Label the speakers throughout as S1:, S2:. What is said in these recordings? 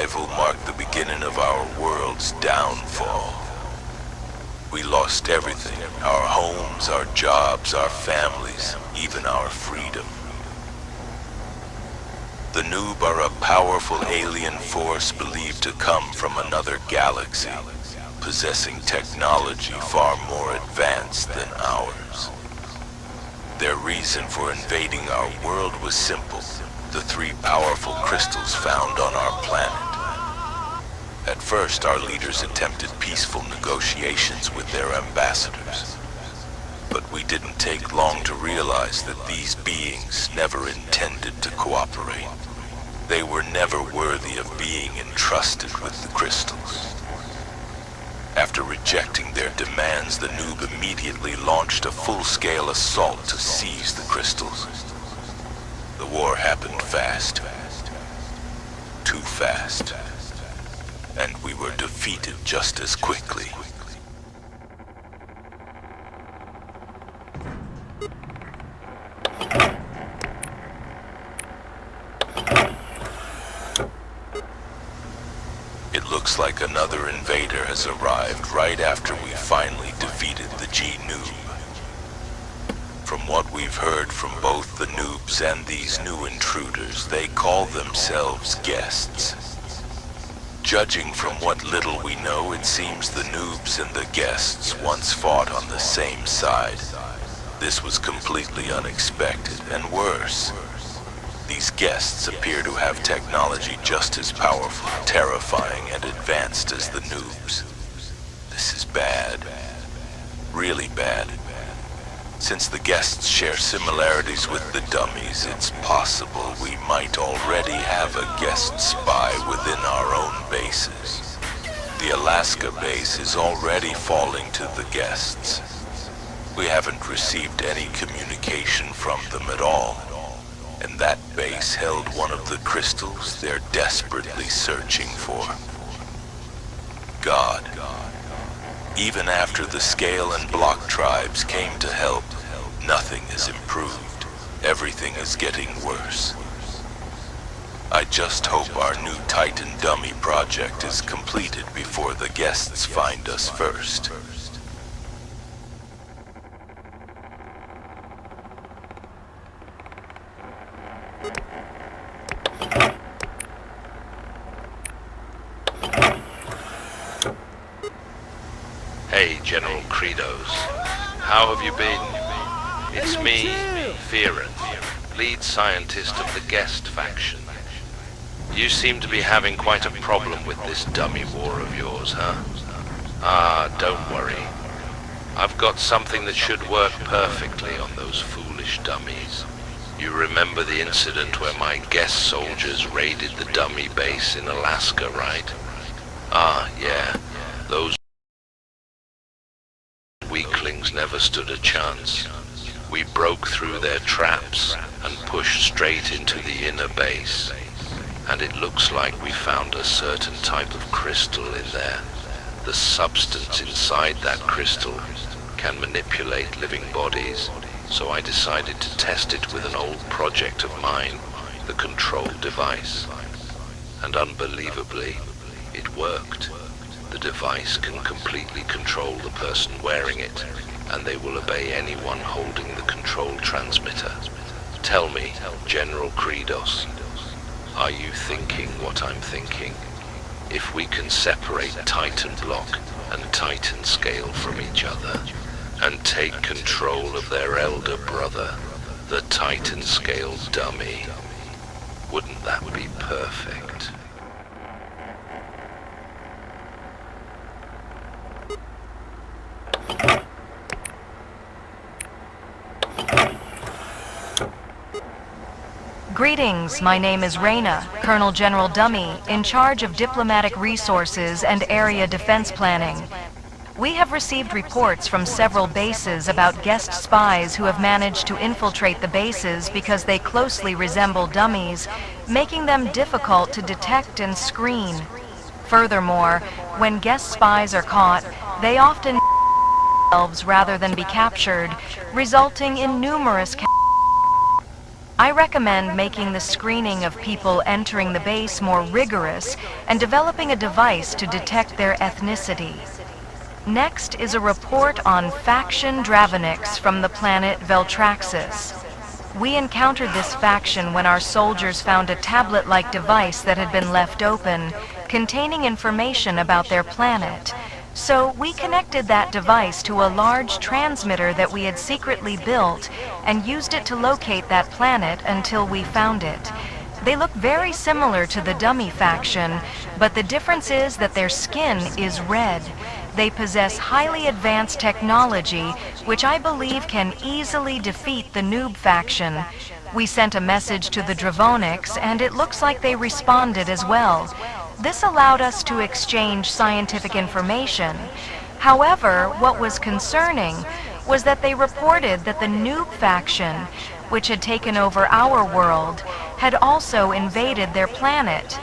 S1: arrival marked the beginning of our world's downfall. We lost everything, our homes, our jobs, our families, even our freedom. The Noob are a powerful alien force believed to come from another galaxy, possessing technology far more advanced than ours. Their reason for invading our world was simple: the 3 powerful crystals found on our planet. At first, our leaders attempted peaceful negotiations with their ambassadors. But we didn't take long to realize that these beings never intended to cooperate. They were never worthy of being entrusted with the crystals. After rejecting their demands, the Noob immediately launched a full-scale assault to seize the crystals. The war happened fast. Too fast. And we were defeated just as quickly. It looks like another invader has arrived right after we finally defeated the G-Noob. From what we've heard from both the Noobs and these new intruders, they call themselves guests. Judging from what little we know, it seems the Noobs and the guests once fought on the same side. This was completely unexpected, and worse, these guests appear to have technology just as powerful, terrifying, and advanced as the Noobs. This is bad. Really bad. Since the guests share similarities with the dummies, it's possible we might already have a guest spy within our own bases. The Alaska base is already falling to the guests. We haven't received any communication from them at all, and that base held one of the crystals they're desperately searching for. God. Even after the Scale and Block tribes came to help, nothing has improved. Everything is getting worse. I just hope our new Titan dummy project is completed before the guests find us first.
S2: Hey, General Kredos. How have you been? It's me, Fearon, lead scientist of the Guest faction. You seem to be having quite a problem with this dummy war of yours, huh? Ah, don't worry. I've got something that should work perfectly on those foolish dummies. You remember the incident where my guest soldiers raided the dummy base in Alaska, right? Ah, yeah. Those weaklings never stood a chance. We broke through their traps and pushed straight into the inner base. And it looks like we found a certain type of crystal in there. The substance inside that crystal can manipulate living bodies, so I decided to test it with an old project of mine, the control device. And unbelievably, it worked. The device can completely control the person wearing it, and they will obey anyone holding the control transmitter. Tell me, General Kredos, are you thinking what I'm thinking? If we can separate Titan Block and Titan Scale from each other, and take control of their elder brother, the Titan Scale dummy, wouldn't that be perfect?
S3: Greetings, my name is Reyna, Colonel General Dummy, in charge of diplomatic resources and area defense planning. We have received reports from several bases about guest spies who have managed to infiltrate the bases because they closely resemble dummies, making them difficult to detect and screen. Furthermore, when guest spies are caught, they often themselves rather than be captured, resulting in numerous I recommend making the screening of people entering the base more rigorous and developing a device to detect their ethnicity. Next is a report on Faction Dravenix from the planet Veltraxis. We encountered this faction when our soldiers found a tablet-like device that had been left open, containing information about their planet. So we connected that device to a large transmitter that we had secretly built and used it to locate that planet until we found it. They look very similar to the Dummy faction, but the difference is that their skin is red. They possess highly advanced technology, which I believe can easily defeat the Noob faction. We sent a message to the Dravonics, and it looks like they responded as well. This allowed us to exchange scientific information. However, what was concerning was that they reported that the Noob faction, which had taken over our world, had also invaded their planet.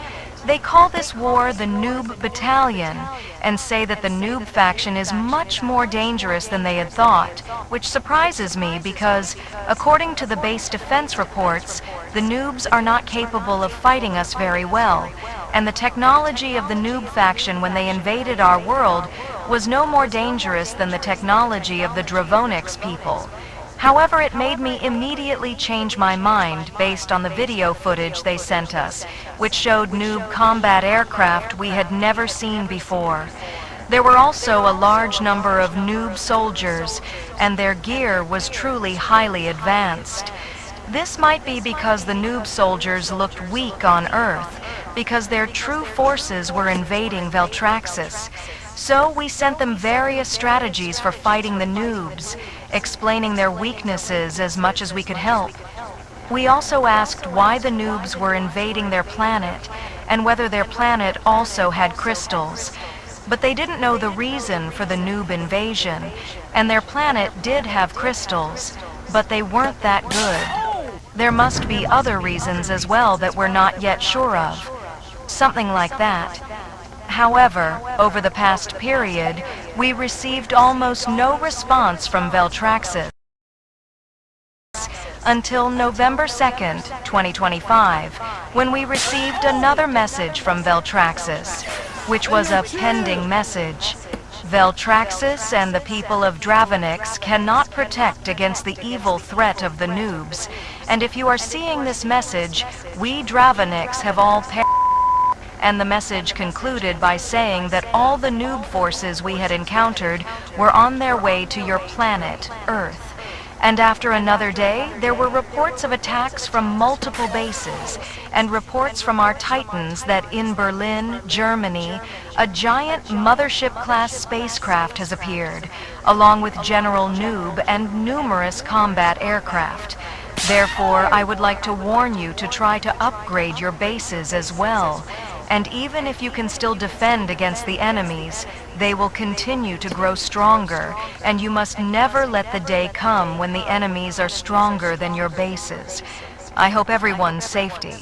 S3: They call this war the Noob Battalion, and say that the Noob faction is much more dangerous than they had thought, which surprises me because, according to the base defense reports, the Noobs are not capable of fighting us very well, and the technology of the Noob faction when they invaded our world was no more dangerous than the technology of the Dravonix people. However, it made me immediately change my mind based on the video footage they sent us, which showed Noob combat aircraft we had never seen before. There were also a large number of Noob soldiers, and their gear was truly highly advanced. This might be because the Noob soldiers looked weak on Earth, because their true forces were invading Veltraxis. So we sent them various strategies for fighting the Noobs, explaining their weaknesses as much as we could help. We also asked why the Noobs were invading their planet, and whether their planet also had crystals. But they didn't know the reason for the Noob invasion, and their planet did have crystals, but they weren't that good. There must be other reasons as well that we're not yet sure of. Something like that. However, over the past period, we received almost no response from Veltraxis until November 2nd, 2025, when we received another message from Veltraxis, which was a pending message. Veltraxis and the people of Dravenix cannot protect against the evil threat of the Noobs, and if you are seeing this message, we Dravenix have all perished. And the message concluded by saying that all the Noob forces we had encountered were on their way to your planet, Earth. And after another day, there were reports of attacks from multiple bases, and reports from our Titans that in Berlin, Germany, a giant mothership-class spacecraft has appeared, along with General Noob and numerous combat aircraft. Therefore, I would like to warn you to try to upgrade your bases as well. And even if you can still defend against the enemies, they will continue to grow stronger, and you must never let the day come when the enemies are stronger than your bases. I hope everyone's safety.